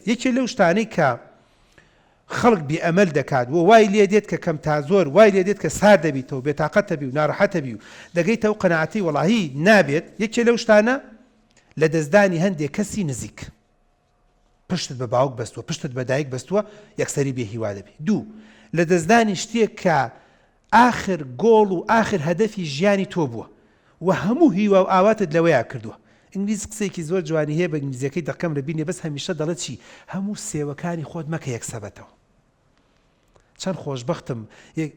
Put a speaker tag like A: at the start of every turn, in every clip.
A: یەکێ لەو شتانەی کە خەڵک بێئەمەل دەکات و وای لێ دێت کە کەم تا زۆر وای لێ دێت کە سار دەبیتەوە بێتاقەت دەبی و ناڕەحەت دەبی و دەگەیتەوە قەناعەتی وەڵاهی نابێت یەکێ لەو شتانە لە دەستدانی هەندێک کەسی نزیک پشتت بە باوک بەستووە پشتت بە دایک بەستووە یەکسەری بێهیوا دەبی. دوو لە دەستدانی شتێک کە ئاخر گۆڵ و ئاخر هەدەفی ژیانی تۆ بووە و هەموو هیوا و ئاواتت لەوەیە کردووە. ئینگلیز قسەیەکی زۆر جوانی هەیە بە ئینگلیزیەکەی دەقەم لە بینێ بەس هەمیشە دەڵێت چی هەموو سێوەکانی خۆت مەکە یەکسەبەتەوە. چەند خۆشبەختم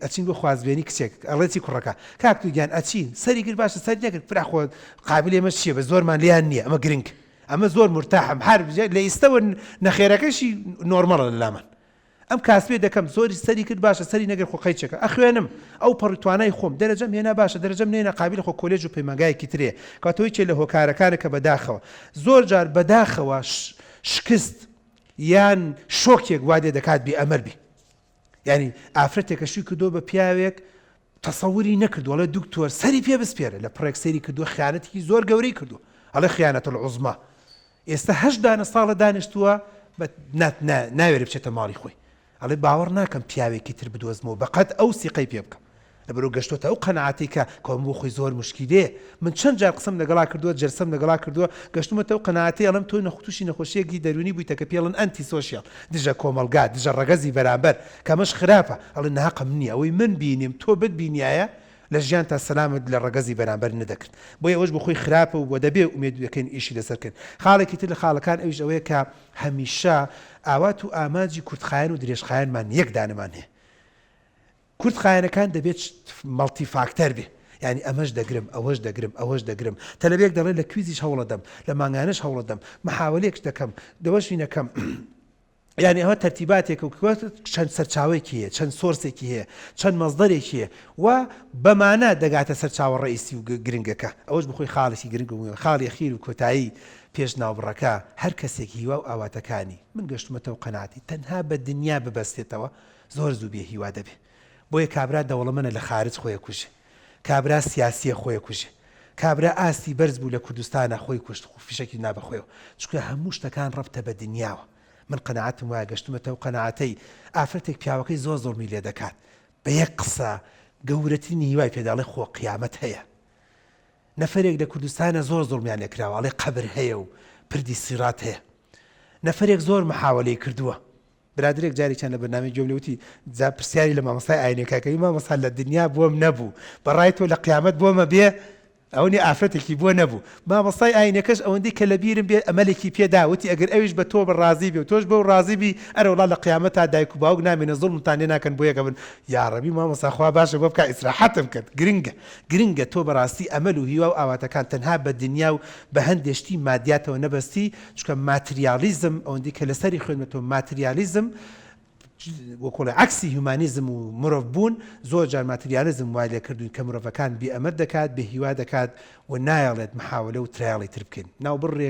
A: ئەچین بۆ خوازبێنی کچێک ئەڵێتی کوڕەکە کاکتو گیان ئەچین سەری گر باشە سەر نەکرد فرا خۆ قابل ئێمە چییە بە زۆرمان لیان نییە ئەمە گرنگ ئەمە زۆر مرتاحم هەر لە ئیستەوە نەخێرەکەشی نۆرمەڵە لە من ئەم کاسبێ دەکەم زۆری سەری کرد باشە سەری نەگەر خۆ قەیچەکە ئەخوێنم ئەو پەڕتوانای خۆم دەرەجەم هێنا باشە دەرەجەم نێنە قابل خۆ کۆلێج و پەیمانگایەکی ترێ کاتەوەی چێ لە هۆکارەکانەکە بەداخەوە زۆر جار بەداخەوە شکست یان شۆکێک وا دێ دەکات بێئەمەل بی یعنی ئافرەتێکەشی کردو بە پیاوێک تەسەووری نەکرد وڵێ دوکتۆر سەری پێ بسپێرە لە پڕێک سەری کردو خیانەتێکی زۆر گەورەی کردو ئەڵێ خیانەتە العوزما ئێستا 8 ساڵە دانیشتووە ناوێرە بچێتە ماڵی خۆی ئەڵێ باوەڕ ناکەم پیاوێکی تر بدۆزمەوە بەقەت ئەو سیقەی پێ بکەم لەبەرەوە گەشتۆتە ئەو قەناعەتی کە کۆم بۆ خۆی زۆر مشکیلێ من چەند جار قسەم لەگەڵا کردووە جەرسەم لەگەڵا کردووە گەشتومەتە ئەو قەناعەتی ئەڵێم تۆ نەخوتوشی نەخۆشیەکی دەرونی بوویتە کە پێڵن ئەنتی سۆشیال دژە کۆمەلگا دژە ڕەگەزی بەرامبەر کەمەش خراپە ئەڵێ ناقم نییە ئەوەی من بینیم تۆ بتبینایە لە ژیان تا سەلامت لە ڕەگەزی بەرامبەر نەدەکرد بۆیە ئەوش بە خۆی خراپە و بۆ دەبێ ئومێد بکەین ئیشی لەسەرکرد. خاڵێکی تر لە خاڵەکان ئەویش ئەوەیە کە هەمیشە ئاوات و ئاماجی کورتخایەن و درێژخایەنمان یەک دانەمان هەیە. کورتخایەنەکان دەبێت مەڵتی فاکتەر بێ یعنی ئەمەش دەگرم ئەوەش دەگرم ئەوەش دەگرم تەلەبێک دەڵێ لە کویزیش هەوڵە دەم لە مانگانش هەوڵە دەم محاولەیەک دەکەم دەوەشینەکەم یعنی ئەوە تەرتیباتێک و چەند سەرچاوێکی هەیە چەند سۆرسێکی هەیە چەند مەزدەرێکی هەیە و بەمانە دەگاتە سەرچاوە ڕئیسی و گرنگەکە ئەوەش بخۆی خاڵێکی گرنگ و خاڵی خیر و کۆتایی پێش ناوبڕەکە هەر کەسێک هیوا و ئاواتەکانی من گەشتمەتەوە قەناعەتی تەنها بە دنیا ببەستێتەوە زۆر زوو بێ هیوا دەبێ بۆیە کابرا دەوڵەمەنە لە خارج خۆی کوژێ کابرا سیاسیە خۆی کوژێ کابرا ئاستی بەرز بوو لە کوردستانە خۆی کوشت فیشکی نابەخۆیەوە چونکە هەموو شتەکان ڕەبتە بە دنیاوە. من قەناعەتم وایە گەشتمەتەوە قەناعەتەی ئافرەتێک پیاوەکەی زۆر زۆرمی لێ دەکات بە یەک قسە گەورەترینی هیوای پێداڵێ خۆ قیامەت هەیە. نەفرێک لە کوردستانە زۆر زۆرمیان لێکراوە ئەڵێ قەبر هەیە و پردی سیرات هەیە. نەفرێک زۆر محاولەی کردووە برادرێک جارێکیان لە بەرنامەی جۆلەوتی جا پرسیاری لە مامۆستای ئاینێکەکەی مامۆستا لە دنیا بۆم نەبوو بەڕای تۆ لە قیامەت بۆمە بێ ئەوەی ئافرەتێکی بۆ نەبوو مامۆستای ئاینەکەش ئەوەندەی کە لە بیرم بێ ئەمەلێکی پێداوتی ئەگەر ئەویش بە تۆ بەڕازی بێ و تۆش بە و ڕازی بی ئەرەوڵا لە قیامەت تا دایک و باوک نامێنە زوڵمتان لێ ناکەن بۆ یەکە بن یاڕەبی مامۆستا خوا باشە بۆ بکە ئیسراحەتم کرد گرنگە تۆ بەڕاستی ئەمەل و هیوا و ئاواتەکان تەنها بە دنیا و بە هەندێشتی مادیاتەوە نەبەستی چونکە ماتریالیزم ئەوەندەی کە لەسەری خوێنمەتەوە ماتریالیزم وەکۆڵی عکسی هیومانیزم و مرۆڤ بوون زۆر جار ماتریالیزم وای لێ کردوین کە مرۆڤەکان بێئەمەل دەکات بێ هیوا دەکات و نایەڵێت محاولە و ترایاڵی تر بکەین ناوبڕێک